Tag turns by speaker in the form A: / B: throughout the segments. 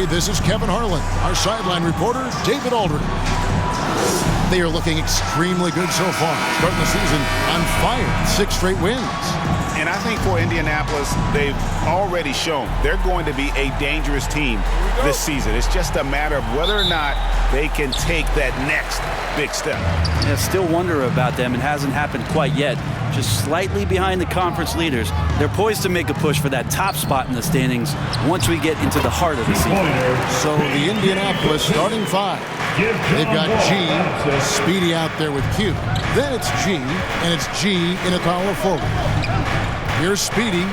A: This is Kevin Harlan. Our sideline reporter, David Aldridge. They are looking extremely good so far. Starting the season on fire. 6 straight wins.
B: And I think for Indianapolis, they've already shown they're going to be a dangerous team this season. It's just a matter of whether or not they can take that next big step.
C: I still wonder about them. It hasn't happened quite yet. Just slightly behind the conference leaders. They're poised to make a push for that top spot in the standings once we get into the heart of the season.
A: So the Indianapolis starting 5. They've got G, Speedy out there with Q. Then it's G, and it's G in a power forward. Here's Speedy.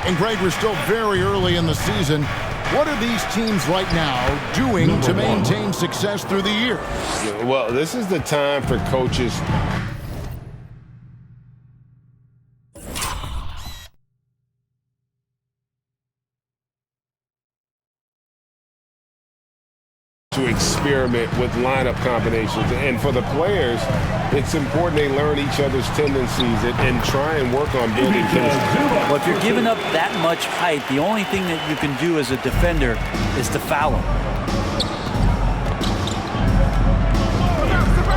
A: And Greg, we're still very early in the season. What are these teams right now doing to maintain success through the year?
D: Well, this is the time for coaches to experiment with lineup combinations. And for the players, it's important they learn each other's tendencies and try and work on building chemistry.
C: Well, if you're giving up that much height, the only thing that you can do as a defender is to foul them.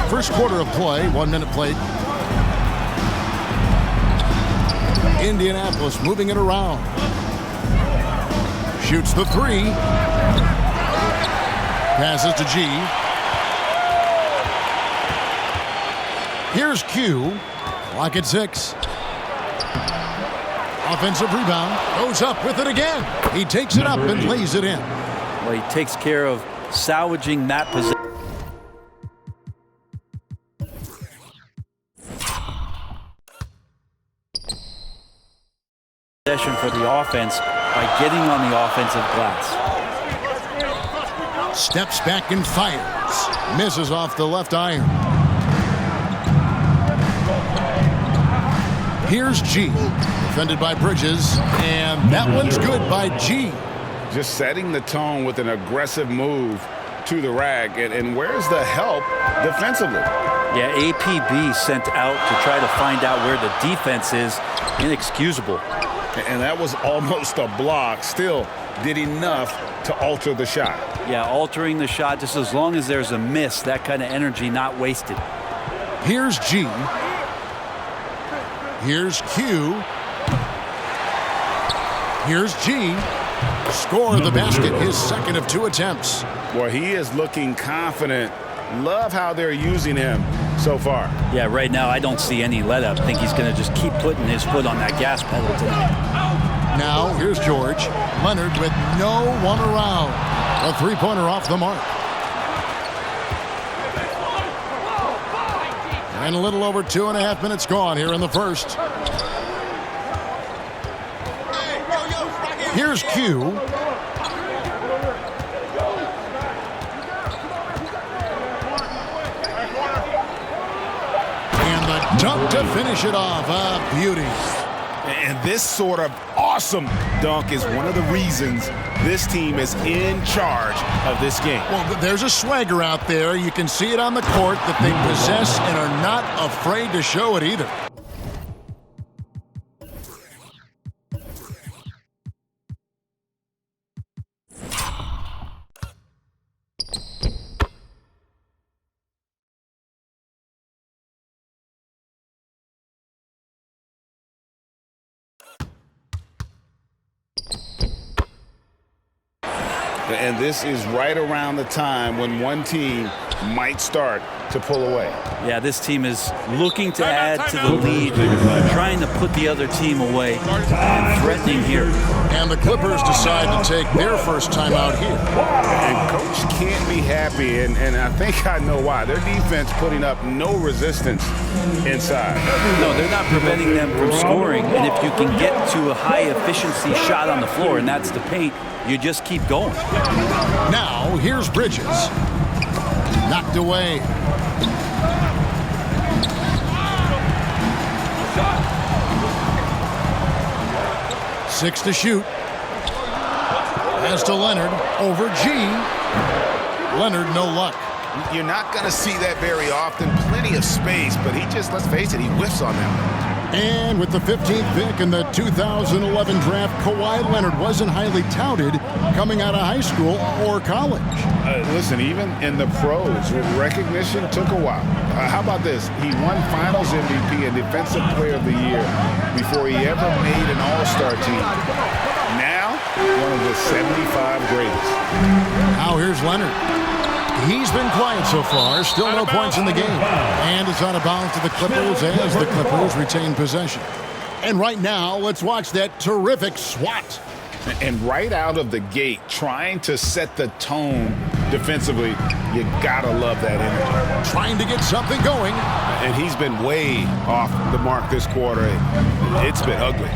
A: First quarter of play, 1 minute played. Indianapolis moving it around. Shoots the 3. Passes to G. Here's Q. Clock at 6. Offensive rebound. Goes up with it again. He takes it up and lays it in.
C: Well, he takes care of salvaging that possession for the offense by getting on the offensive glass.
A: Steps back and fires. Misses off the left iron. Here's G. Defended by Bridges. And that one's good by G.
B: Just setting the tone with an aggressive move to the rack. And where's the help defensively?
C: Yeah, APB sent out to try to find out where the defense is. Inexcusable.
B: And that was almost a block. Still did enough to alter the shot.
C: Yeah, altering the shot just as long as there's a miss, that kind of energy not wasted.
A: Here's G. Here's Q. Here's G. Score the basket, his second of 2 attempts.
B: Well, he is looking confident. Love how they're using him so far.
C: Yeah, right now I don't see any let up. I think he's going to just keep putting his foot on that gas pedal tonight.
A: Now, here's George. Leonard with no one around. A 3-pointer off the mark. And a little over 2.5 minutes gone here in the first. Here's Q. And the dunk to finish it off. A beauty.
B: And this sort of awesome dunk is one of the reasons this team is in charge of this game.
A: Well, there's a swagger out there. You can see it on the court that they possess and are not afraid to show it either.
B: And this is right around the time when one team might start to pull away.
C: Yeah, this team is looking to add to the lead, trying to put the other team away, and threatening here.
A: And the Clippers decide to take their first time out here.
B: And Coach can't be happy, and I think I know why. Their defense putting up no resistance inside.
C: No, they're not preventing them from scoring, and if you can get to a high-efficiency shot on the floor, and that's the paint, you just keep going.
A: Now, here's Bridges. Knocked away. Six to shoot. Pass to Leonard. Over G. Leonard, no luck.
B: You're not going to see that very often. Plenty of space, but he just, let's face it, he whiffs on that.
A: And with the 15th pick in the 2011 draft, Kawhi Leonard wasn't highly touted coming out of high school or college.
B: Listen, even in the pros, recognition took a while. How about this? He won Finals MVP and Defensive Player of the Year before he ever made an All-Star team. Now, one of the 75 greatest.
A: Now here's Leonard. He's been quiet so far. Still no points in the game. And it's out of bounds to the Clippers as the Clippers retain possession. And right now, let's watch that terrific swat.
B: And right out of the gate, trying to set the tone defensively, you gotta love that energy.
A: Trying to get something going.
B: And he's been way off the mark this quarter. It's been ugly.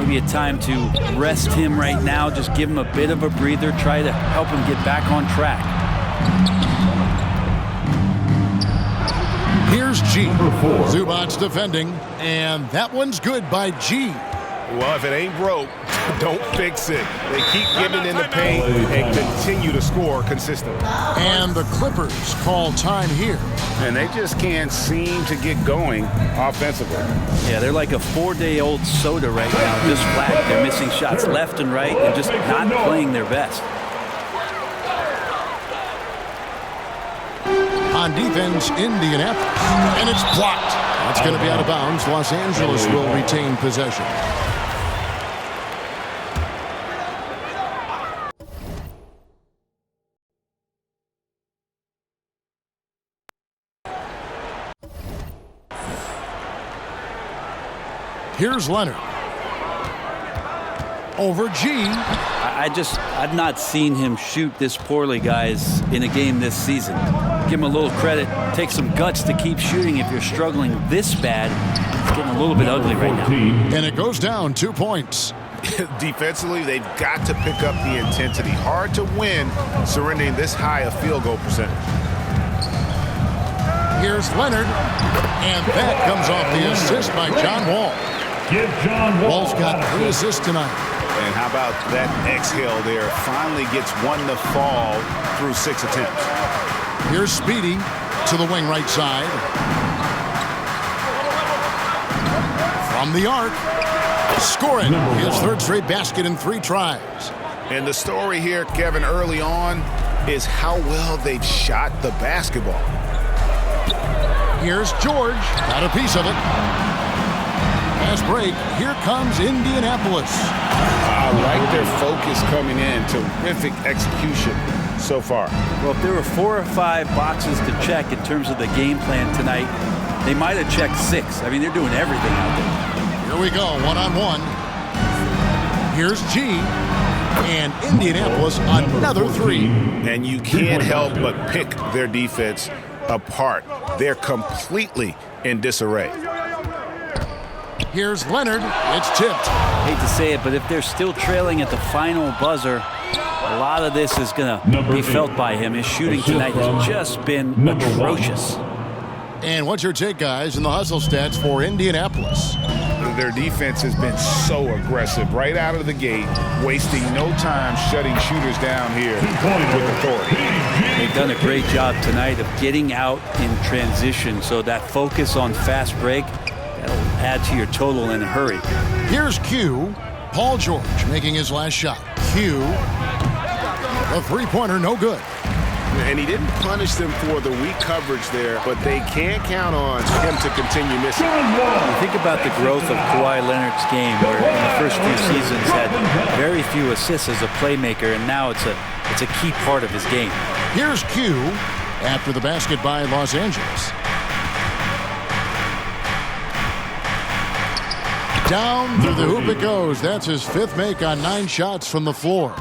C: Maybe a time to rest him right now. Just give him a bit of a breather. Try to help him get back on track.
A: Here's G. Zubac's defending, and that one's good by G.
B: Well, if it ain't broke, don't fix it. They keep getting in the paint and continue to score consistently.
A: And the Clippers call time here.
B: And they just can't seem to get going offensively.
C: Yeah, they're like a 4-day-old soda right now, just flat. They're missing shots left and right and just not playing their best.
A: On defense, Indianapolis. And it's blocked. That's going to be out of bounds. Los Angeles will retain possession. Here's Leonard. Over G.
C: I've not seen him shoot this poorly, guys, in a game this season. Give him a little credit. Take some guts to keep shooting if you're struggling this bad. It's getting a little bit ugly right now.
A: And it goes down 2 points.
B: Defensively, they've got to pick up the intensity. Hard to win surrendering this high a field goal percentage.
A: Here's Leonard. And that comes off the assist by John Wall. Wall's got 3 assists tonight.
B: And how about that exhale there? Finally gets one to fall through 6 attempts.
A: Here's Speedy to the wing right side. From the arc. Scoring his 3rd straight basket in 3 tries.
B: And the story here, Kevin, early on is how well they've shot the basketball.
A: Here's George. Got a piece of it. Fast break. Here comes Indianapolis.
B: I like their focus coming in. Terrific execution so far.
C: Well, if there were 4 or 5 boxes to check in terms of the game plan tonight, they might have checked 6. I mean, they're doing everything out there.
A: Here we go, 1-on-1. Here's G. And Indianapolis, another 3.
B: And you can't help but pick their defense apart. They're completely in disarray.
A: Here's Leonard. It's tipped.
C: Hate to say it, but if they're still trailing at the final buzzer, a lot of this is going to be felt by him. His shooting tonight has just been atrocious.
A: And what's your take, guys, in the hustle stats for Indianapolis?
B: Their defense has been so aggressive right out of the gate, wasting no time shutting shooters down here with authority.
C: They've done a great job tonight of getting out in transition, so that focus on fast break, that'll add to your total in a hurry.
A: Here's Q. Paul George making his last shot. Q. A 3-pointer, no good.
B: And he didn't punish them for the weak coverage there, but they can't count on him to continue missing.
C: You think about the growth of Kawhi Leonard's game, where in the first few seasons had very few assists as a playmaker, and now it's a key part of his game.
A: Here's Q after the basket by Los Angeles. Down through the hoop it goes. That's his 5th make on 9 shots from the floor.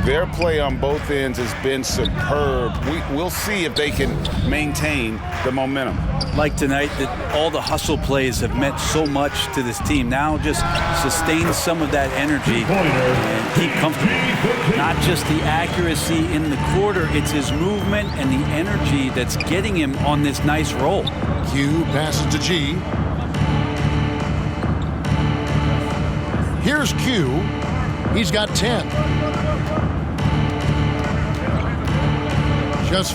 B: Their play on both ends has been superb. We'll see if they can maintain the momentum.
C: Like tonight, that all the hustle plays have meant so much to this team. Now just sustain some of that energy and keep comfortable. Not just the accuracy in the quarter, it's his movement and the energy that's getting him on this nice roll.
A: Q passes to G. Here's Q. He's got 10. Just